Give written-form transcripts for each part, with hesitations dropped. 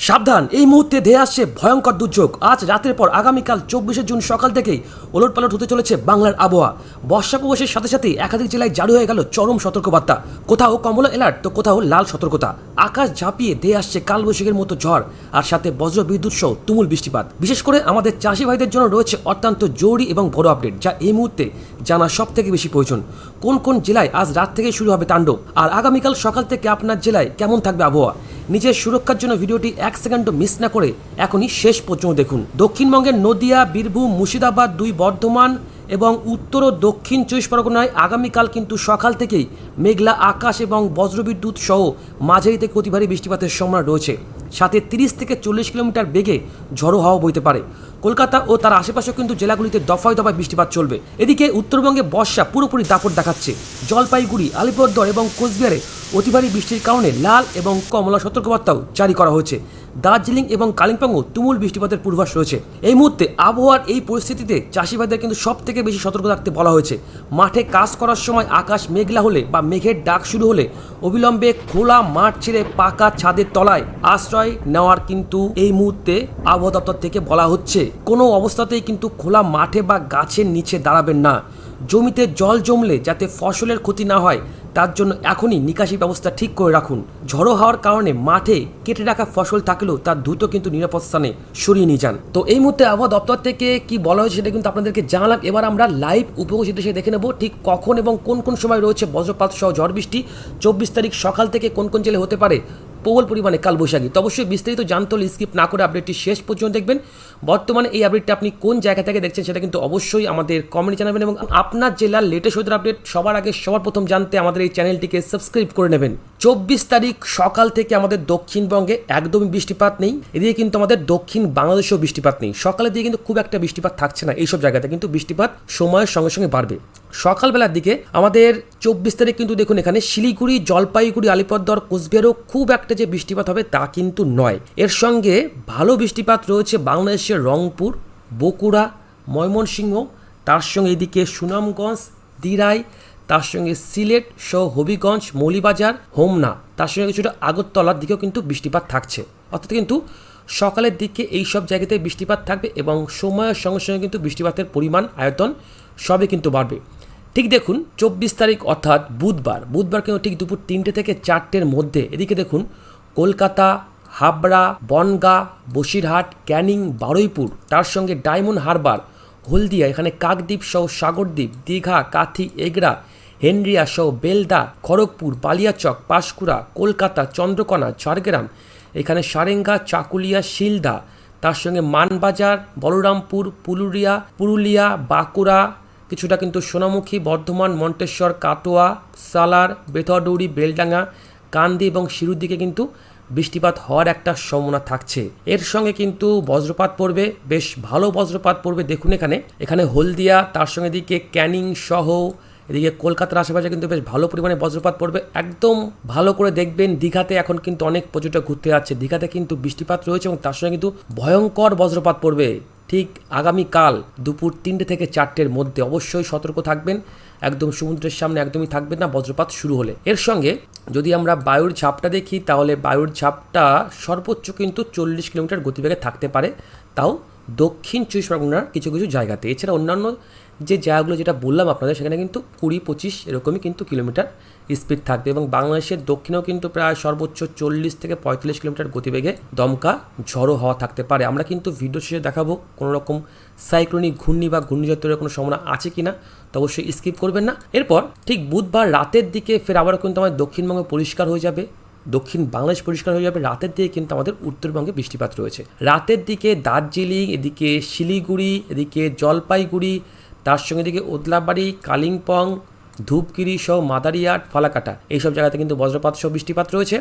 সাবধান, এই মুহূর্তে ধেয়ে আসছে ভয়ঙ্কর দুর্যোগ। আজ রাতের পর আগামীকাল 24শে জুন সকাল থেকেই ওলটপালট হতে চলেছে বাংলার আবহাওয়া। বর্ষা প্রবেশের সাথে সাথেই একাধিক জেলায় জারি হয়ে গেল চরম সতর্কবার্তা। কোথাও কমলা অ্যালার্ট তো কোথাও লাল সতর্কতা। আকাশ ঝাঁপিয়ে ধেয়ে আসছে কালবৈশাখীর মতো ঝড়, আর সাথে বজ্র বিদ্যুৎ সহ তুমুল বৃষ্টিপাত। বিশেষ করে আমাদের চাষি ভাইদের জন্য রয়েছে অত্যন্ত জরুরি এবং বড় আপডেট, যা এই মুহূর্তে জানা সব থেকে বেশি প্রয়োজন। কোন কোন জেলায় আজ রাত থেকে শুরু হবে তাণ্ডব, আর আগামীকাল সকাল থেকে আপনার জেলায় কেমন থাকবে আবহাওয়া। নিজের সুরক্ষার জন্য ভিডিওটি 1 সেকেন্ডও মিস না করে এখনই শেষ পর্যন্ত দেখুন। দক্ষিণবঙ্গের নদিয়া, বীরভূম, মুর্শিদাবাদ, 2 বর্ধমান এবং উত্তর ও দক্ষিণ 24 পরগনায় আগামীকাল কিন্তু সকাল থেকেই মেঘলা আকাশ এবং বজ্রবিদ্যুৎ সহ মাঝারি থেকে অতি ভারী বৃষ্টিপাতের সম্ভাবনা রয়েছে। সাথে 30 থেকে 40 কিলোমিটার বেগে ঝড়ো হাওয়া বইতে পারে। কলকাতা ও তার আশেপাশেও কিন্তু জেলাগুলিতে দফায় দফায় বৃষ্টিপাত চলবে। এদিকে উত্তরবঙ্গে বর্ষা পুরোপুরি দাপট দেখাচ্ছে। জলপাইগুড়ি, আলিপুরদুয়ার এবং কোচবিহারে অতি ভারী বৃষ্টির কারণে লাল এবং কমলা সতর্কবার্তাও জারি করা হয়েছে। দার্জিলিং এবং কালিম্পংও তুমুল বৃষ্টিপাতের পূর্বাভাস রয়েছে। এই মুহূর্তে আবহাওয়ার এই পরিস্থিতিতে চাষিভাইদের কিন্তু সব থেকে বেশি সতর্ক থাকতে বলা হয়েছে। মাঠে কাজ করার সময় আকাশ মেঘলা হলে বা মেঘের ডাক শুরু হলে অবিলম্বে খোলা মাঠ ছেড়ে পাকা ছাদের তলায় আশ্রয় নেওয়ার কিন্তু এই মুহূর্তে আবহাওয়া দপ্তর থেকে বলা হচ্ছে। কোনো অবস্থাতেই কিন্তু খোলা মাঠে বা গাছের নিচে দাঁড়াবেন না। জমিতে জল জমলে যাতে ফসলের ক্ষতি না হয় তার জন্য এখনই নিকাশি ব্যবস্থা ঠিক করে রাখুন। ঝড়ো হওয়ার কারণে মাঠে কেটে রাখা ফসল থাকলেও তার দ্রুত কিন্তু নিরাপদ স্থানে সরিয়ে নিয়ে যান। তো এই মুহূর্তে আবহাওয়া দপ্তর থেকে কি বলা হয়েছে সেটা কিন্তু আপনাদেরকে জানালাম। এবার আমরা লাইভ উপস্থিত এসে দেখে নেব ঠিক কখন এবং কোন কোন সময় রয়েছে বজ্রপাত সহ ঝড় বৃষ্টি। 24 তারিখ সকাল থেকে কোন কোন জেলায় হতে পারে প্রবল পরিমাণে কালবৈশাখী। তো অবশ্যই বিস্তারিত জানতে হলে স্কিপ না করে আপডেটটি শেষ পর্যন্ত দেখবেন। বর্তমানে এই আপডেটটা আপনি কোন জায়গা থেকে দেখছেন সেটা কিন্তু অবশ্যই আমাদের কমেন্টে জানাবেন, এবং আপনার জেলার লেটেস্ট ওয়েদার আপডেট সবার আগে সবার প্রথম জানতে আমাদের এই চ্যানেলটিকে সাবস্ক্রাইব করে নেবেন। 24 তারিখ সকাল থেকে আমাদের দক্ষিণবঙ্গে একদমই বৃষ্টিপাত নেই। এদিকে কিন্তু আমাদের দক্ষিণ বাংলাদেশেও বৃষ্টিপাত নেই। সকালের দিকে কিন্তু খুব একটা বৃষ্টিপাত থাকছে না। এইসব জায়গাতে কিন্তু বৃষ্টিপাত সময়ের সঙ্গে সঙ্গে বাড়বে। সকালবেলার দিকে আমাদের 24 তারিখ কিন্তু দেখুন এখানে শিলিগুড়ি, জলপাইগুড়ি, আলিপুরদুয়ার, কোচবিহারও খুব একটা যে বৃষ্টিপাত হবে তা কিন্তু নয়। এর সঙ্গে ভালো বৃষ্টিপাত রয়েছে বাংলাদেশের রংপুর, বগুড়া, ময়মনসিংহ, তার সঙ্গে এদিকে সুনামগঞ্জ, দিরাই, তার সঙ্গে সিলেট সহ হবিগঞ্জ, মৌলিবাজার, হোমনা, তার সঙ্গে কিছুটা আগরতলার দিকেও কিন্তু বৃষ্টিপাত থাকছে। অর্থাৎ কিন্তু সকালের দিকে এই সব জায়গাতে বৃষ্টিপাত থাকবে এবং সময়ের সঙ্গে সঙ্গে কিন্তু বৃষ্টিপাতের পরিমাণ, আয়তন সবই কিন্তু বাড়বে। ঠিক দেখুন 24 তারিখ অর্থাৎ বুধবার কিন্তু ঠিক দুপুর 3টে থেকে 4টের মধ্যে এদিকে দেখুন কলকাতা, হাবড়া, বনগাঁ, বসিরহাট, ক্যানিং, বারুইপুর, তার সঙ্গে ডায়মন্ড হারবার, হলদিয়া, এখানে কাকদ্বীপ সহ সাগরদ্বীপ, দীঘা, কাথি, এগরা, হেনরিয়া সহ বেলদা, খড়গপুর, বালিয়াচক, পাঁশকুড়া, কলকাতা, চন্দ্রকোনা, ঝাড়গ্রাম, এখানে সারেঙ্গা, চাকুলিয়া, শিলদা, তার সঙ্গে মানবাজার, বলরামপুর, পুরুলিয়া, বাঁকুড়া, কিছুটা কিন্তু সোনামুখী, বর্ধমান, মন্টেশ্বর, কাটোয়া, সালার, বেথরডৌড়ি, বেলডাঙ্গা, কান্দি এবং শিরুর দিকে কিন্তু বৃষ্টিপাত হওয়ার একটা সম্ভাবনা থাকছে। এর সঙ্গে কিন্তু বজ্রপাত পড়বে, বেশ ভালো বজ্রপাত পড়বে। দেখুন এখানে হলদিয়া, তার সঙ্গে এদিকে ক্যানিং সহ এদিকে কলকাতার আশেপাশে কিন্তু বেশ ভালো পরিমাণে বজ্রপাত পড়বে। একদম ভালো করে দেখবেন দীঘাতে এখন কিন্তু অনেক পর্যটক ঘুরতে যাচ্ছে। দীঘাতে কিন্তু বৃষ্টিপাত রয়েছে এবং তার সঙ্গে কিন্তু ভয়ঙ্কর বজ্রপাত পড়বে ঠিক আগামীকাল দুপুর 3টে থেকে 4টের মধ্যে। অবশ্যই সতর্ক থাকবেন, একদম সমুদ্রের সামনে একদমই থাকবেন না বজ্রপাত শুরু হলে। এর সঙ্গে যদি আমরা বায়ুর ঝাপটা দেখি তাহলে বায়ুর ঝাপটা সর্বোচ্চ কিন্তু 40 কিলোমিটার গতিবেগে থাকতে পারে, তাও দক্ষিণ 24 পরগনার কিছু কিছু জায়গাতে। এছাড়া অন্যান্য যে জায়গাগুলো যেটা বললাম আপনাদের সেখানে কিন্তু 20-25 এরকমই কিন্তু কিলোমিটার স্পিড থাকবে, এবং বাংলাদেশের দক্ষিণেও কিন্তু প্রায় সর্বোচ্চ 40 থেকে 45 কিলোমিটার গতিবেগে দমকা ঝড়ো হওয়া থাকতে পারে। আমরা কিন্তু ভিডিও শেষে দেখাবো কোনো রকম সাইক্লোনিক ঘূর্ণি বা ঘূর্ণিঝড়ের কোনো সম্ভাবনা আছে কিনা, তো অবশ্যই স্কিপ করবেন না। এরপর ঠিক বুধবার রাতের দিকে ফের আবারও কিন্তু আমাদের দক্ষিণবঙ্গে পরিষ্কার হয়ে যাবে, দক্ষিণ বাংলাদেশ পরিষ্কার হয়ে যাবে। রাতের দিকে কিন্তু আমাদের উত্তরবঙ্গে বৃষ্টিপাত রয়েছে। রাতের দিকে দার্জিলিং, এদিকে শিলিগুড়ি, এদিকে জলপাইগুড়ি, তার সঙ্গে এদিকে ওদলাবাড়ি, কালিম্পং, ধূপগিরি সহ মাদারিহাট, ফালাকাটা, এইসব জায়গাতে কিন্তু বজ্রপাত সহ বৃষ্টিপাত রয়েছে।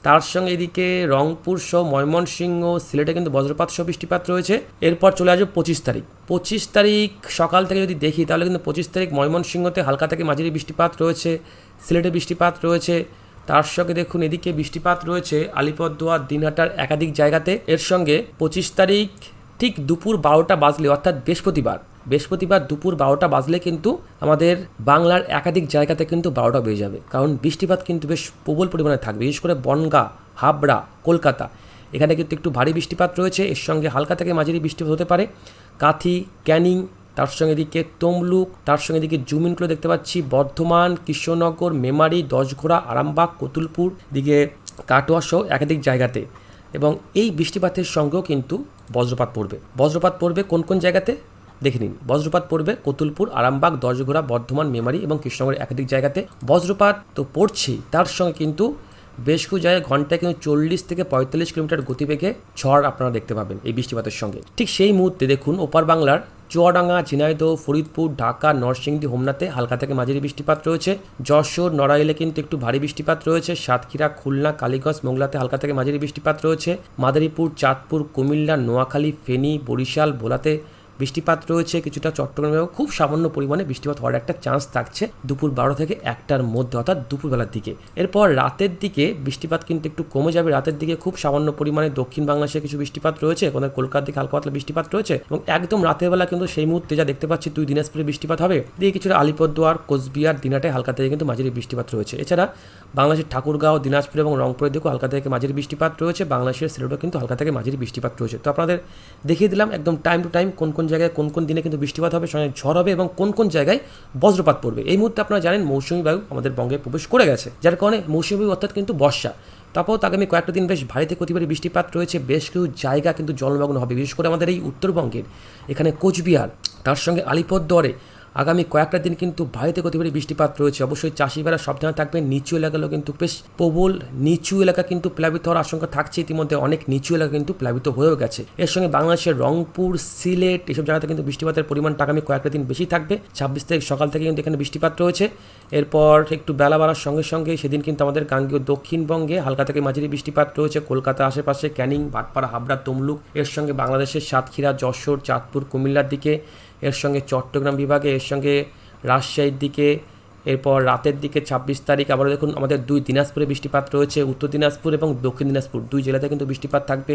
তার সঙ্গে এদিকে রংপুর সহ ময়মনসিংহ, সিলেটে কিন্তু বজ্রপাত সহ বৃষ্টিপাত রয়েছে। এরপর চলে আসবে 25 তারিখ সকাল থেকে যদি দেখি তাহলে কিন্তু 25 তারিখ ময়মনসিংহতে হালকা থেকে মাঝারি বৃষ্টিপাত রয়েছে, সিলেটে বৃষ্টিপাত রয়েছে। তার সঙ্গে দেখুন এদিকে বৃষ্টিপাত রয়েছে আলিপুরদুয়ার, দিনহাটার একাধিক জায়গাতে। এর সঙ্গে 25 তারিখ ঠিক দুপুর 12টা বাজলে অর্থাৎ বৃহস্পতিবার দুপুর 12টা বাজলে কিন্তু আমাদের বাংলার একাধিক জায়গাতে কিন্তু 12টা বেজে যাবে, কারণ বৃষ্টিপাত কিন্তু বেশ প্রবল পরিমাণে থাকবে। বিশেষ করে বনগাঁ, হাবড়া, কলকাতা এখানে কিন্তু একটু ভারী বৃষ্টিপাত রয়েছে, এর সঙ্গে হালকা থেকে মাঝারি বৃষ্টিপাত হতে পারে। কাথি, ক্যানিং, তার সঙ্গে এদিকে তমলুক, তার সঙ্গে এদিকে জুমিনগুলো দেখতে পাচ্ছি বর্ধমান, কৃষ্ণনগর, মেমারি, দশঘোড়া, আরামবাগ, কতুলপুর, দিকে কাটোয়া সহ একাধিক জায়গাতে। এবং এই বৃষ্টিপাতের সঙ্গেও কিন্তু বজ্রপাত পড়বে কোন কোন জায়গাতে দেখে নিন। বজ্রপাত পড়বে কতুলপুর, আরামবাগ, দশঘোড়া, বর্ধমান, মেমারি এবং কৃষ্ণনগরের একাধিক জায়গাতে। বজ্রপাত তো পড়ছেই, তার সঙ্গে কিন্তু বেশ কিছু জায়গায় ঘন্টায় কিন্তু 40 থেকে 45 কিলোমিটার গতিবেগে ঝড় আপনারা দেখতে পাবেন এই বৃষ্টিপাতের সঙ্গে। ঠিক সেই মুহূর্তে দেখুন ওপার বাংলার চুয়াডাঙ্গা, ঝিনাইদহ, ফরিদপুর, ঢাকা, নরসিংদী, হোমনাতে হালকা থেকে মাঝারি বৃষ্টিপাত রয়েছে। যশোর, নড়াইলে কিন্তু একটু ভারী বৃষ্টিপাত রয়েছে। সাতক্ষীরা, খুলনা, কালীগঞ্জ, মোংলাতে হালকা থেকে মাঝারি বৃষ্টিপাত রয়েছে। মাদারীপুর, চাঁদপুর, কুমিল্লা, নোয়াখালী, ফেনী, বরিশাল, ভোলাতে বৃষ্টিপাত রয়েছে। কিছুটা চট্টগ্রামেও খুব সামান্য পরিমাণে বৃষ্টিপাত হওয়ার একটা চান্স থাকছে দুপুর 12 থেকে 1টার মধ্যে, অর্থাৎ দুপুরবেলার দিকে। এরপর রাতের দিকে বৃষ্টিপাত কিন্তু একটু কমে যাবে। রাতের দিকে খুব সামান্য পরিমাণে দক্ষিণ বাংলাদেশে কিছু বৃষ্টিপাত রয়েছে, ওখানে কলকাতার দিকে হালকা পাতলা বৃষ্টিপাত রয়েছে এবং একদম রাতের বেলা কিন্তু সেই মুহূর্তে যা দেখতে পাচ্ছি 2 দিনাজপুরে বৃষ্টিপাত হবে। দিয়ে কিছুটা আলিপুরদুয়ার, কোচবিহার, দিনাটায় হালকা থেকে কিন্তু মাঝারি বৃষ্টিপাত রয়েছে। এছাড়া বাংলাদেশের ঠাকুরগাঁও, দিনাজপুর এবং রংপুরের দিকেও হালকা থেকে মাঝারি বৃষ্টিপাত রয়েছে। বাংলাদেশের সিলেটও কিন্তু হালকা থেকে মাঝারি বৃষ্টিপাত রয়েছে। তো আপনাদের দেখিয়ে দিলাম একদম টাইম টু টাইম কোন কোন জায়গায় কোন কোন দিনে কিন্তু বৃষ্টিপাত হবে, সঙ্গে ঝড় হবে এবং কোন কোন জায়গায় বজ্রপাত পড়বে। এই মুহূর্তে আপনারা জানেন মৌসুমী বায়ু আমাদের বঙ্গে প্রবেশ করে গেছে, যার কারণে মৌসুমী বায়ু অর্থাৎ কিন্তু বর্ষা। তারপর আগামী কয়েকটা দিন বেশ ভারী থেকে অতি ভারী বৃষ্টিপাত রয়েছে। বেশ কিছু জায়গা কিন্তু জলমগ্ন হবে, বিশেষ করে আমাদের এই উত্তরবঙ্গের এখানে কোচবিহার, তার সঙ্গে আলিপুরদুয়ারে আগামী কয়েকটা দিন কিন্তু ভারী থেকে অতি ভারী বৃষ্টিপাত রয়েছে। অবশ্যই চাষিভাইরা সাবধানে থাকবেন। নিচু এলাকাগুলো কিন্তু বেশ প্রবল, নিচু এলাকা কিন্তু প্লাবিত হওয়ার আশঙ্কা থাকছে। ইতিমধ্যে অনেক নিচু এলাকা কিন্তু প্লাবিত হয়েও গেছে। এর সঙ্গে বাংলাদেশের রংপুর, সিলেট এসব জায়গাতে কিন্তু বৃষ্টিপাতের পরিমাণটা আগামী কয়েকটা দিন বেশি থাকবে। 26 তারিখ সকাল থেকে কিন্তু এখানে বৃষ্টিপাত রয়েছে। এরপর একটু বেলা বাড়ার সঙ্গে সঙ্গে সেদিন কিন্তু আমাদের গাঙ্গেয় দক্ষিণবঙ্গে হালকা থেকে মাঝারি বৃষ্টিপাত রয়েছে। কলকাতা আশেপাশে, ক্যানিং, ভাটপাড়া, হাবড়া, তমলুক, এর সঙ্গে বাংলাদেশের সাতক্ষীরা, যশোর, চাঁদপুর, কুমিল্লার দিকে, এর সঙ্গে চট্টগ্রাম বিভাগে, এর সঙ্গে রাজশাহীর দিকে। এরপর রাতের দিকে 26 তারিখ আবারও দেখুন আমাদের 2 দিনাজপুরে বৃষ্টিপাত রয়েছে। উত্তর দিনাজপুর এবং দক্ষিণ দিনাজপুর 2 জেলাতে কিন্তু বৃষ্টিপাত থাকবে।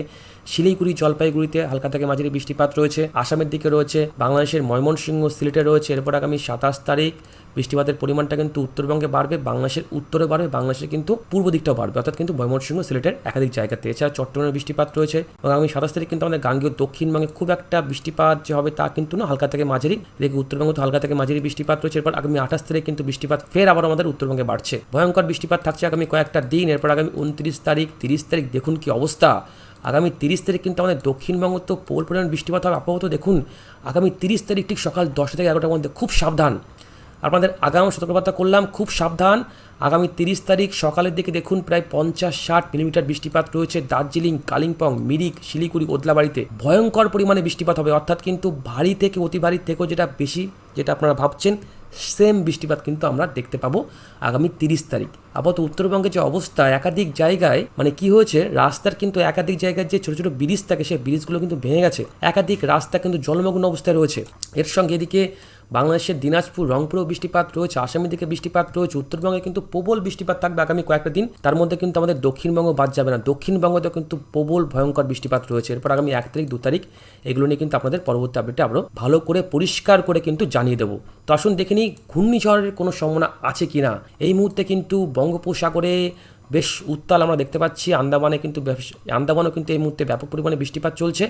শিলিগুড়ি, জলপাইগুড়িতে হালকা থেকে মাঝারি বৃষ্টিপাত রয়েছে। আসামের দিকে রয়েছে, বাংলাদেশের ময়মনসিংহ, সিলেটে রয়েছে। এরপর আগামী 27 তারিখ বৃষ্টিপাতের পরিমাণটা কিন্তু উত্তরবঙ্গে বাড়বে, বাংলাদেশের উত্তরে বাড়বে, বাংলাদেশের কিন্তু পূর্ব দিকটাও বাড়বে, অর্থাৎ কিন্তু ময়মনসিংহ, সিলেটের একাধিক জায়গাতে। এছাড়া চট্টগ্রামে বৃষ্টিপাত রয়েছে এবং আগামী 27 তারিখ কিন্তু আমাদের গাঙ্গেয় দক্ষিণবঙ্গে খুব একটা বৃষ্টিপাত যে হবে তা কিন্তু না, হালকা থেকে মাঝারি। এদিকে উত্তরবঙ্গে তো হালকা থেকে মাঝারি বৃষ্টিপাত রয়েছে। এরপর আগামী 28 তারিখ কিন্তু বৃষ্টিপাত ফের আবার আমাদের উত্তরবঙ্গে বাড়ছে। ভয়ঙ্কর বৃষ্টিপাত থাকছে আগামী কয়েকটা দিন। এরপর আগামী 29 তারিখ, 30 তারিখ দেখুন কি অবস্থা। আগামী 30 তারিখ কিন্তু আমাদের দক্ষিণবঙ্গ তো প্রবল পরিমাণ বৃষ্টিপাত হবে। আপাতত দেখুন আগামী 30 তারিখ ঠিক সকাল 10টা থেকে 11টার মধ্যে খুব সাবধান। আপনাদের আগাম সতর্কবার্তা করলাম, খুব সাবধান। আগামী 30 তারিখ সকালের দিকে দেখুন প্রায় 50-60 মিলিমিটার বৃষ্টিপাত রয়েছে দার্জিলিং, কালিম্পং, মিরিক, শিলিগুড়ি, ওদলাবাড়িতে ভয়ঙ্কর পরিমাণে বৃষ্টিপাত হবে, অর্থাৎ কিন্তু ভারী থেকে অতি ভারী থেকেও যেটা বেশি, যেটা আপনারা ভাবছেন সেম বৃষ্টিপাত কিন্তু আমরা দেখতে পাবো আগামী 30 তারিখ। আপাতত উত্তরবঙ্গের যে অবস্থা, একাধিক জায়গায় মানে কি হয়েছে, রাস্তার কিন্তু একাধিক জায়গায় যে ছোটো ছোটো ব্রিজ থাকে সেই ব্রিজগুলো কিন্তু ভেঙে গেছে। একাধিক রাস্তা কিন্তু জলমগ্ন অবস্থায় রয়েছে। এর সঙ্গে এদিকে বাংলাদেশের দিনাজপুর, রংপুরেও বৃষ্টিপাত রয়েছে, আসামের দিকে বৃষ্টিপাত রয়েছে। উত্তরবঙ্গে কিন্তু প্রবল বৃষ্টিপাত থাকবে আগামী কয়েকটা দিন। তার মধ্যে কিন্তু আমাদের দক্ষিণবঙ্গ বাদ যাবে না, দক্ষিণবঙ্গতেও কিন্তু প্রবল ভয়ঙ্কর বৃষ্টিপাত রয়েছে। এরপর আগামী 1 তারিখ, 2 তারিখ এগুলো নিয়ে কিন্তু আপনাদের পরবর্তী আপডেটে আরও ভালো করে পরিষ্কার করে কিন্তু জানিয়ে দেবো। তো আসুন দেখে নিই ঘূর্ণিঝড়ের কোনো সম্ভাবনা আছে কি না। এই মুহূর্তে কিন্তু বঙ্গোপসাগরে বেশ উত্তাল আমরা দেখতে পাচ্ছি। আন্দামানেও কিন্তু এই মুহূর্তে ব্যাপক পরিমাণে বৃষ্টিপাত চলছে।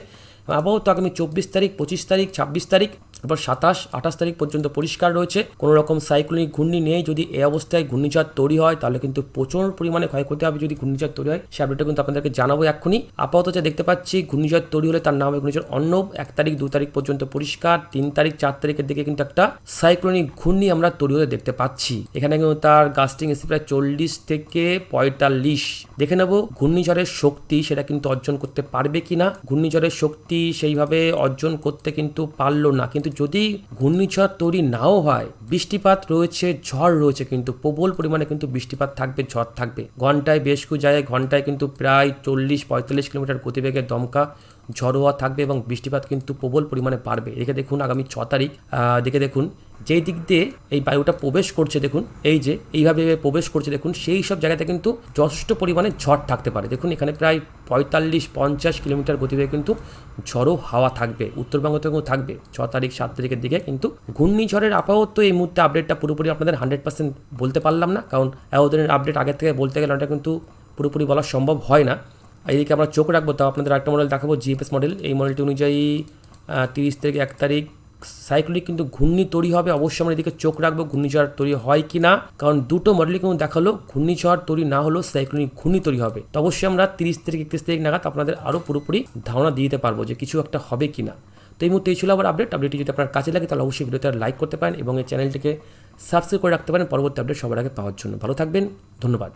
আবহাওয়া আগামী 24 তারিখ, 25 তারিখ, 26 তারিখ, এরপর 27, 28 তারিখ পর্যন্ত পরিষ্কার রয়েছে। কোনো রকম সাইক্লোনিক ঘূর্ণি নেই। যদি এই অবস্থায় ঘূর্ণিঝড় তৈরি হয় তাহলে কিন্তু প্রচুর পরিমাণে ক্ষয়ক্ষতি হবে যদি ঘূর্ণিঝড় তৈরি হয়। সে আপডেটটা কিন্তু আপনাদেরকে জানাবো এক্ষুনি। আপাতত যা দেখতে পাচ্ছি ঘূর্ণিঝড় তৈরি হলে তার নাম হবে ঘূর্ণিঝড় অর্ণব। 1 তারিখ, 2 তারিখ পর্যন্ত পরিষ্কার। 3 তারিখ, 4 তারিখের দিকে কিন্তু একটা সাইক্লোনিক ঘূর্ণি আমরা তৈরি হতে দেখতে পাচ্ছি। এখানে কিন্তু তার গাস্টিং এসে প্রায় 40 থেকে 45। দেখে নেব ঘূর্ণিঝড়ের শক্তি সেটা কিন্তু অর্জন করতে পারবে কিনা। ঘূর্ণিঝড়ের শক্তি সেইভাবে অর্জন করতে কিন্তু পারলো না। কিন্তু যদি ঘূর্ণিঝড় তৈরি নাও হয়, বৃষ্টিপাত রয়েছে, ঝড় রয়েছে, কিন্তু প্রবল পরিমাণে কিন্তু বৃষ্টিপাত থাকবে, ঝড় থাকবে। ঘন্টায় বেশ কিছু জায়গায় ঘন্টায় কিন্তু প্রায় 40-45 কিলোমিটার গতিবেগে দমকা ঝড় হওয়া থাকবে এবং বৃষ্টিপাত কিন্তু প্রবল পরিমাণে বাড়বে। এদিকে দেখুন আগামী 6 তারিখ দিকে দেখুন যেই দিক দিয়ে এই বায়ুটা প্রবেশ করছে, দেখুন এই যে এইভাবে প্রবেশ করছে, দেখুন সেই সব জায়গাতে কিন্তু যথেষ্ট পরিমাণে ঝড় থাকতে পারে। দেখুন এখানে প্রায় 45-50 কিলোমিটার গতিবেগে কিন্তু ঝড়ো হাওয়া থাকবে, উত্তরবঙ্গতেও থাকবে 6 তারিখ 7 তারিখের দিকে। কিন্তু ঘূর্ণিঝড়ের আপাতত এই মুহূর্তে আপডেটটা পুরোপুরি আপনাদের 100% বলতে পারলাম না, কারণ এতদিনের আপডেট আগের থেকে বলতে গেলে ওটা কিন্তু পুরোপুরি বলা সম্ভব হয় না। আর এদিকে আমরা চোখ রাখবো। তাও আপনাদের আরেকটা মডেল দেখাবো, জিএফএস মডেল। এই মডেলটি অনুযায়ী 30 থেকে 1 তারিখ সাইক্লোনিক কিন্তু ঘূর্ণি তৈরি হবে। অবশ্যই আমরা এদিকে চোখ রাখবো ঘূর্ণিঝড় তৈরি হয় কি না, কারণ দুটো মডেলই কিন্তু দেখালো ঘূর্ণিঝড় তৈরি না হলেও সাইক্লোনিক ঘূর্ণি তৈরি হবে। তো অবশ্যই আমরা 30 থেকে 31 তারিখ নাগাদ আপনাদের আরও পুরোপুরি ধারণা দিয়ে দিতে পারবো যে কিছু একটা হবে কি না। তো এই মুহূর্তে এই ছিল আবার আপডেটটি যদি আপনার কাছে লাগে তাহলে অবশ্যই ভিডিওতে লাইক করতে পারেন এবং এই চ্যানেলটিকে সাবস্ক্রাইব করে রাখতে পারেন পরবর্তী আপডেট সবার আগে পাওয়ার জন্য। ভালো থাকবেন, ধন্যবাদ।